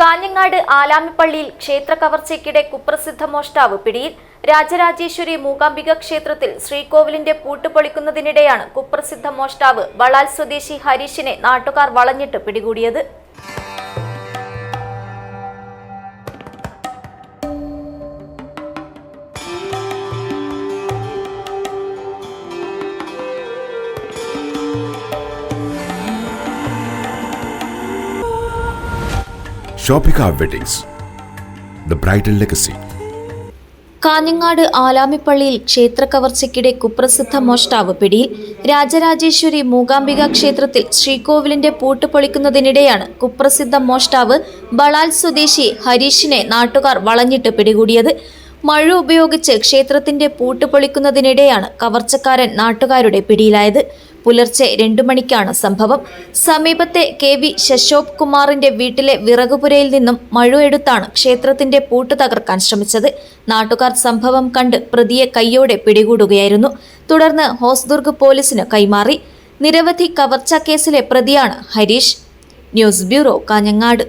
കാഞ്ഞങ്ങാട് ആലാമിപ്പള്ളിയിൽ ക്ഷേത്ര കവർച്ചയ്ക്കിടെ കുപ്രസിദ്ധ മോഷ്ടാവ് പിടിയിൽ. രാജരാജേശ്വരി മൂകാംബിക ക്ഷേത്രത്തിൽ ശ്രീകോവിലിന്റെ പൂട്ട് പൊളിക്കുന്നതിനിടെയാണ് കുപ്രസിദ്ധ മോഷ്ടാവ് വളാൽ സ്വദേശി ഹരീഷിനെ നാട്ടുകാർ വളഞ്ഞിട്ട് പിടികൂടിയത്. Shopika Weddings, the bridal legacy. Kanhangad ആലാമിപ്പള്ളിയിൽ ക്ഷേത്ര കവർച്ചയ്ക്കിടെ കുപ്രസിദ്ധ മോഷ്ടാവ് പിടിയിൽ. രാജരാജേശ്വരി മൂകാംബിക ക്ഷേത്രത്തിൽ ശ്രീകോവിലിന്റെ പൂട്ട് പൊളിക്കുന്നതിനിടെയാണ് കുപ്രസിദ്ധ മോഷ്ടാവ് ബളാൽ സ്വദേശി ഹരീഷിനെ നാട്ടുകാർ വളഞ്ഞിട്ട് പിടികൂടിയത്. മഴ ഉപയോഗിച്ച് ക്ഷേത്രത്തിന്റെ പൂട്ട് പൊളിക്കുന്നതിനിടെയാണ് കവർച്ചക്കാരൻ നാട്ടുകാരുടെ പിടിയിലായത്. പുലർച്ചെ 2 മണിക്കാണ് സംഭവം. സമീപത്തെ KV ശശോഭ് കുമാറിന്റെ വീട്ടിലെ വിറകുപുരയിൽ നിന്നും മഴ എടുത്താണ് ക്ഷേത്രത്തിന്റെ പൂട്ട് തകർക്കാൻ ശ്രമിച്ചത്. നാട്ടുകാർ സംഭവം കണ്ട് പ്രതിയെ കൈയോടെ പിടികൂടുകയായിരുന്നു. തുടർന്ന് ഹോസ്ദുർഗ് പോലീസിന് കൈമാറി. നിരവധി കവർച്ചാ കേസിലെ പ്രതിയാണ് ഹരീഷ്. News bureau, Kanhangad.